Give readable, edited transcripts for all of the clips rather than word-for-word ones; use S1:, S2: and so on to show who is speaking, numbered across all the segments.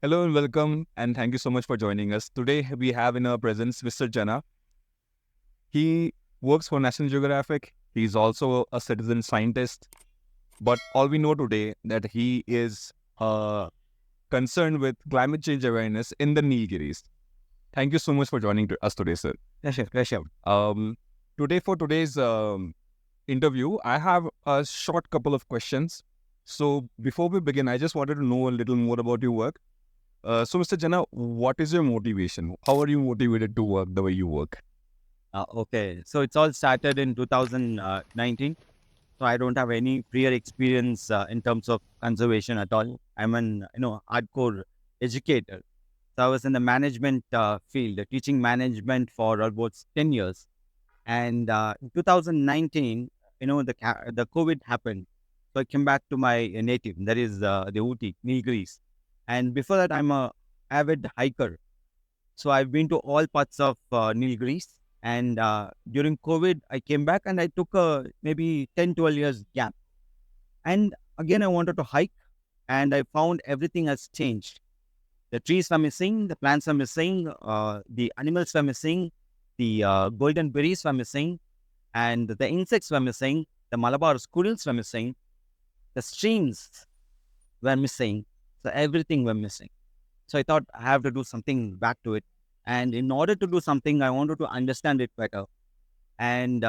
S1: Hello and welcome, and thank you so much for joining us. Today we have in our presence Mr. Jana. He works for National Geographic. He's also a citizen scientist. But all we know today that he is concerned with climate change awareness in the Nilgiris. Thank you so much for joining us today, sir.
S2: Pleasure.
S1: Today for today's interview, I have a short couple of questions. So before we begin, I just wanted to know a little more about your work. So, Mr. Jana, what is your motivation? How are you motivated to work the way you work?
S2: Okay, so it's all started in 2019. So I don't have any prior experience in terms of conservation at all. I'm an hardcore educator. So I was in the management field, teaching management for almost 10 years. And in 2019, the COVID happened. So I came back to my native, that is the Ooty, Nilgiris. And before that, I'm a avid hiker. So I've been to all parts of Nilgiris. And during COVID, I came back and I took a maybe 10, 12 years gap. And again, I wanted to hike and I found everything has changed. The trees were missing, the plants were missing, the animals were missing, the golden berries were missing, and the insects were missing, the Malabar squirrels were missing, the streams were missing. So everything were missing. So I thought I have to do something back to it. And in order to do something, I wanted to understand it better. And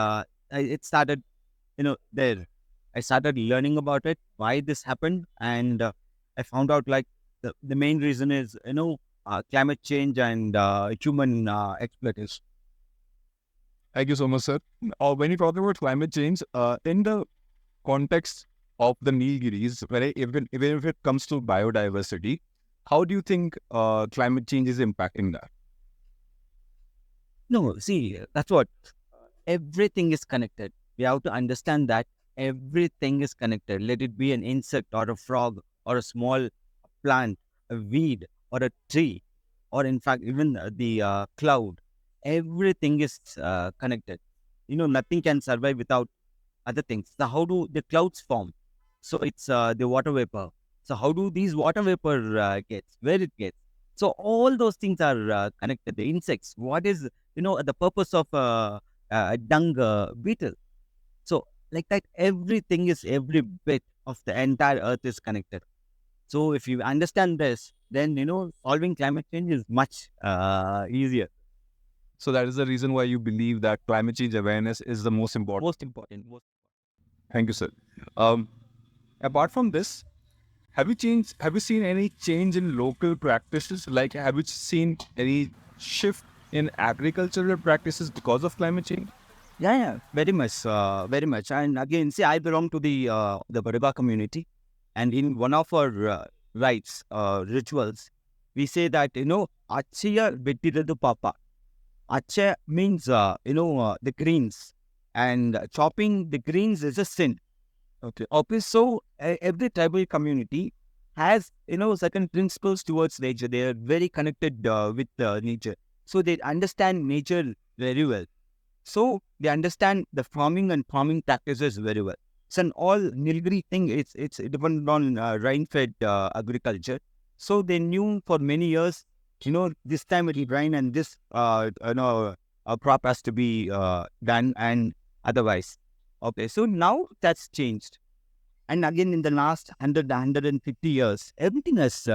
S2: it started, there. I started learning about it, why this happened. And I found out like the main reason is, climate change and human exploitation.
S1: Thank you so much, sir. When you talk about climate change, in the context of the Nilgiris, even if it comes to biodiversity, how do you think climate change is impacting that?
S2: No, see, that's what everything is connected. We have to understand that everything is connected. Let it be an insect or a frog or a small plant, a weed or a tree, or in fact, even the cloud. Everything is connected. Nothing can survive without other things. So, how do the clouds form? So, it's the water vapor. So, how do these water vapor gets? Where it gets? So, all those things are connected. The insects. What is the purpose of a dung beetle? So, like that, everything is every bit of the entire earth is connected. So, if you understand this, then solving climate change is much easier.
S1: So that is the reason why you believe that climate change awareness is the most important.
S2: Most important.
S1: Thank you, sir. Apart from this, have you seen any change in local practices? Like, have you seen any shift in agricultural practices because of climate change?
S2: Yeah, very much, very much. And again, see, I belong to the Badaga community, and in one of our rites, rituals, we say that Achya Vettiradu Papa. Achya means the greens, and chopping the greens is a sin. Okay. So every tribal community has certain principles towards nature. They are very connected with nature, so they understand nature very well. So they understand the farming and farming practices very well. So an all Nilgiri thing, it's dependent on rain-fed agriculture. So they knew for many years, this time it will rain and this crop has to be done and otherwise. Okay, so now that's changed. And again, in the last 150 years, everything has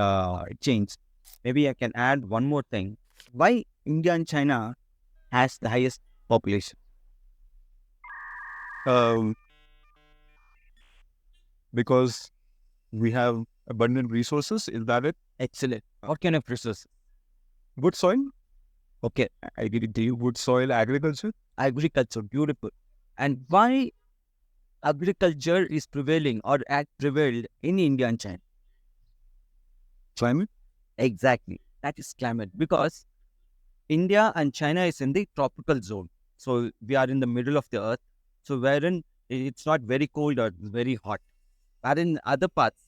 S2: changed. Maybe I can add one more thing. Why India and China has the highest population?
S1: Um, because we have abundant resources. Is that it?
S2: Excellent. What kind of resources?
S1: Good soil.
S2: Okay,
S1: I give it to you. Good soil agriculture.
S2: agriculture, beautiful. And why agriculture is prevailing or at prevailed in India and China?
S1: Climate.
S2: Exactly. That is climate. Because India and China is in the tropical zone. So we are in the middle of the earth. So wherein it's not very cold or very hot. But in other parts,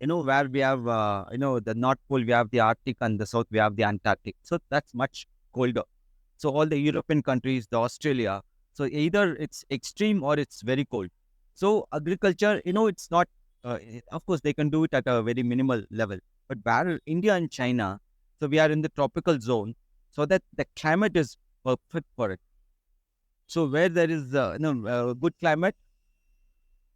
S2: where we have, the North Pole, we have the Arctic, and the South, we have the Antarctic. So that's much colder. So all the European countries, the Australia, so either it's extreme or it's very cold. So agriculture, it's not, of course, they can do it at a very minimal level. But where India and China, so we are in the tropical zone, so that the climate is perfect for it. So where there is good climate,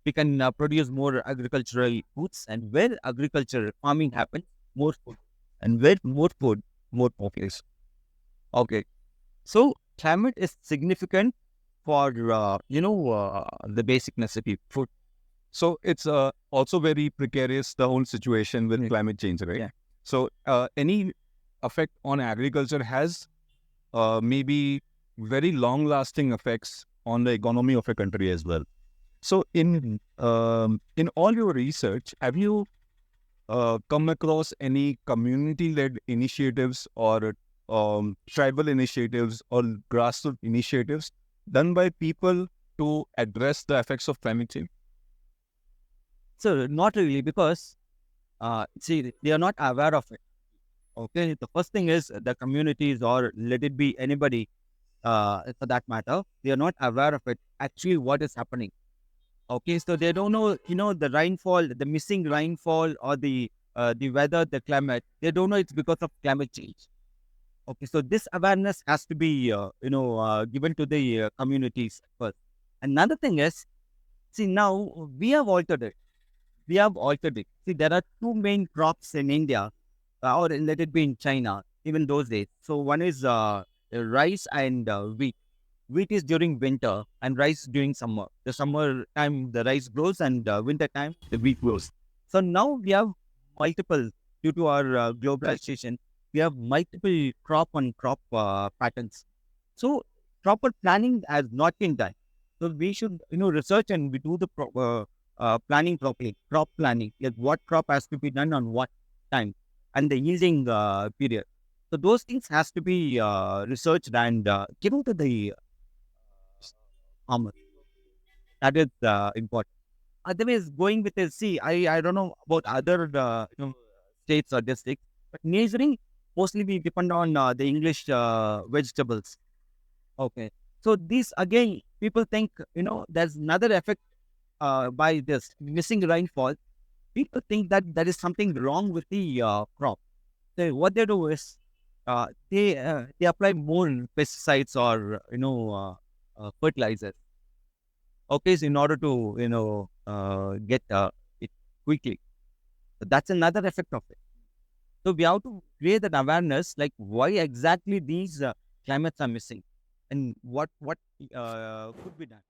S2: we can produce more agricultural foods, and where agriculture farming happens, more food, and where more food, more population. Okay, so climate is significant for the basic necessity food.
S1: So it's also very precarious, the whole situation with
S2: Yeah.
S1: climate change, right?
S2: Yeah.
S1: So any effect on agriculture has maybe very long-lasting effects on the economy of a country as well. So in all your research, have you come across any community-led initiatives or tribal initiatives or grassroots initiatives done by people to address the effects of climate change?
S2: So not really, because see, they are not aware of it. Okay, the first thing is the communities, or let it be anybody, for that matter, they are not aware of it. Actually, what is happening? Okay, so they don't know, the rainfall, the missing rainfall, or the weather, the climate. They don't know it's because of climate change. Okay, so this awareness has to be, given to the communities first. Another thing is, see, now we have altered it. We have altered it. See, there are two main crops in India, or let it be in China, even those days. So one is rice and wheat. Wheat is during winter and rice during summer. The summer time the rice grows, and winter time the wheat grows. So now we have multiple, due to our globalization, we have multiple crop on crop patterns. So proper planning has not been done. So we should research, and we do the planning properly, crop planning, like what crop has to be done on what time, and the yielding period. So those things has to be researched and given to the farmer. That is important. Otherwise, going with a see, I don't know about other states or districts, but Nilgiri, mostly we depend on the English vegetables. Okay, so this again, people think there's another effect by this missing rainfall. People think that there is something wrong with the crop. So what they do is they apply more pesticides, or fertilizers. Okay, so in order to get it quickly. So that's another effect of it. So we have to create that awareness, like why exactly these climates are missing, and what could be done.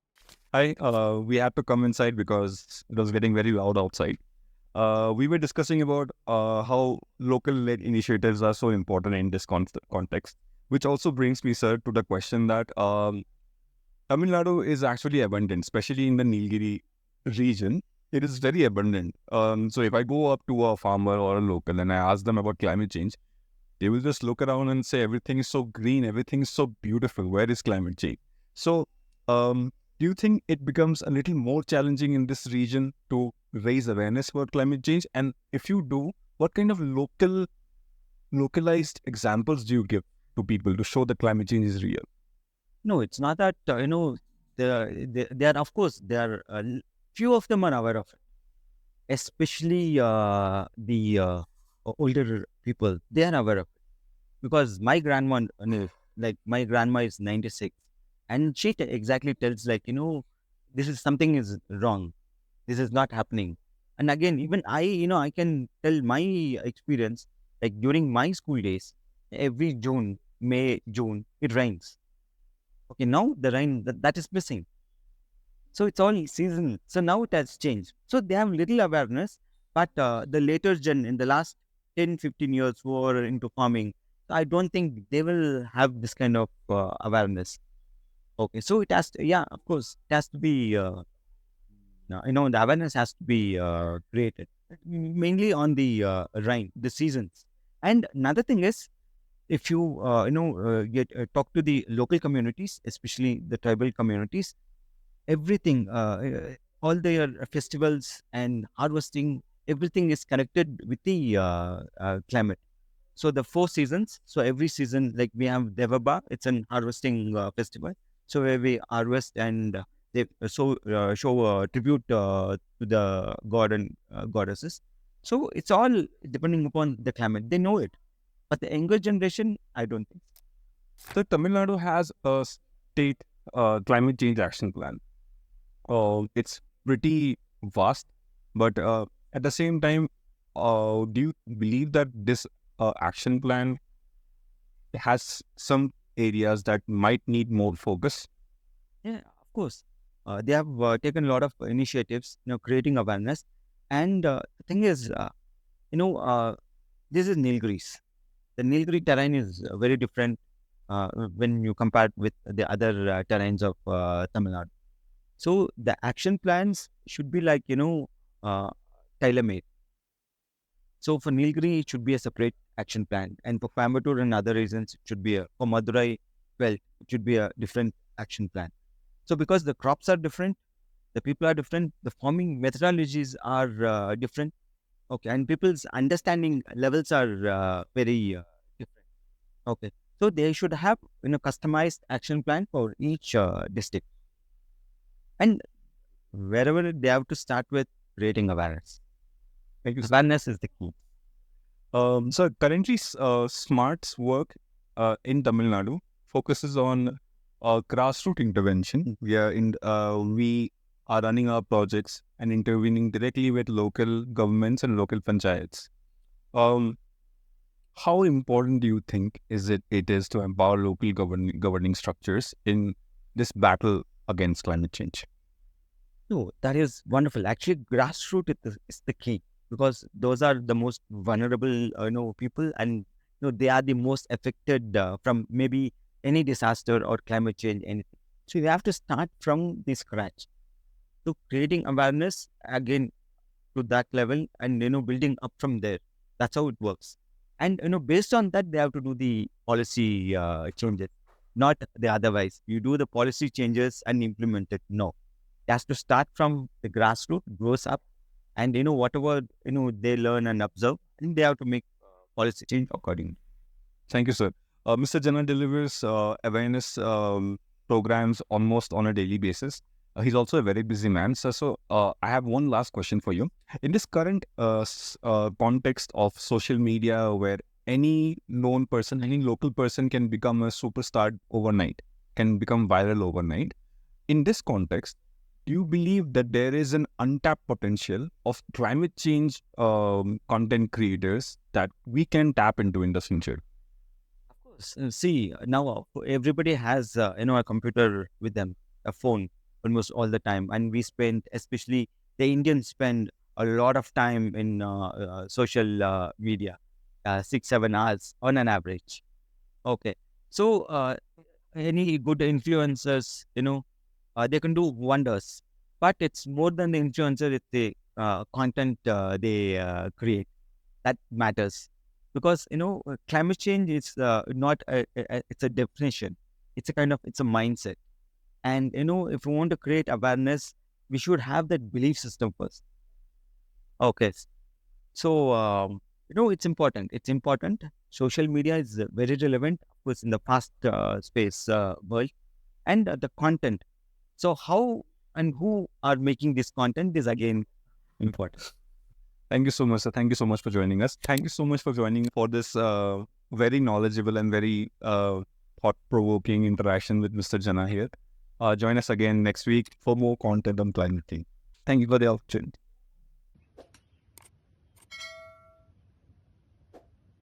S1: We had to come inside because it was getting very loud outside. We were discussing about how local-led initiatives are so important in this context, which also brings me, sir, to the question that Tamil Nadu is actually abundant, especially in the Nilgiri region. It is very abundant. So if I go up to a farmer or a local and I ask them about climate change, they will just look around and say everything is so green, everything is so beautiful. Where is climate change? So, do you think it becomes a little more challenging in this region to raise awareness about climate change? And if you do, what kind of localized examples do you give to people to show that climate change is real?
S2: No, it's not that there are, of course, there are few of them are aware of it, especially the older people. They are aware of it, because my grandma, like my grandma is 96, and she exactly tells, like, this is something is wrong. This is not happening. And again, even I can tell my experience, like during my school days, every June, May, June, it rains. Okay, now the rain that is missing. So it's all season. So now it has changed. So they have little awareness, but the later gen in the last 10, 15 years who are into farming, I don't think they will have this kind of awareness. Okay, so it has to, yeah, of course, it has to be, the awareness has to be created, mainly on the rain, the seasons. And another thing is, if you, get talk to the local communities, especially the tribal communities, everything, all their festivals and harvesting, everything is connected with the climate. So the 4 seasons, so every season, like we have Devaba, it's an harvesting festival. So where we harvest, and they show tribute to the god and goddesses. So it's all depending upon the climate. They know it, but the younger generation, I don't think.
S1: So Tamil Nadu has a state climate change action plan. It's pretty vast, but at the same time, do you believe that this action plan has some areas that might need more focus?
S2: Yeah, of course. They have taken a lot of initiatives, creating awareness. And the thing is, this is Nilgiris. The Nilgiri terrain is very different when you compare with the other terrains of Tamil Nadu. So the action plans should be like, uh, tailor-made. So for Nilgiri, it should be a separate action plan. And for Coimbatore and other regions, it should be for Madurai belt, it should be a different action plan. So because the crops are different, the people are different, the farming methodologies are different. Okay, and people's understanding levels are very different. Okay, so they should have customized action plan for each district, and wherever they have to start with creating awareness.
S1: Thank you.
S2: Awareness is the key.
S1: So currently, Smart's work in Tamil Nadu focuses on grassroots intervention. We are running our projects and intervening directly with local governments and local panchayats. Um, how important do you think it is to empower local governing structures in this battle against climate change?
S2: No, that is wonderful. Actually, grassroots is the key because those are the most vulnerable, people, and they are the most affected from maybe any disaster or climate change, anything. So you have to start from the scratch. So creating awareness again to that level, and building up from there. That's how it works. And based on that, they have to do the policy changes, not the otherwise. You do the policy changes and implement it. No, it has to start from the grassroots, grows up, and whatever they learn and observe, and they have to make policy change accordingly.
S1: Thank you, sir. Mr. Jana delivers awareness programs almost on a daily basis. He's also a very busy man. So I have one last question for you. In this current context of social media, where any known person, any local person can become a superstar overnight, can become viral overnight. In this context, do you believe that there is an untapped potential of climate change content creators that we can tap into in the future?
S2: Of course. See, now everybody has a computer with them, a phone almost all the time, and we spend, especially the Indians, spend a lot of time in social media, 6-7 hours on an average. Okay, so any good influencers, they can do wonders, but it's more than the influencer; it's the content they create that matters, because climate change is not it's a definition, it's a kind of, it's a mindset. And if we want to create awareness, we should have that belief system first. Okay, so it's important. Social media is very relevant, of course, in the fast space world. And the content, so how and who are making this content is again important.
S1: Thank you so much, sir. Thank you so much for joining us. Thank you so much for joining for this very knowledgeable and very thought-provoking interaction with Mr. Jana here. Join us again next week for more content on climate change. Thank you for the opportunity.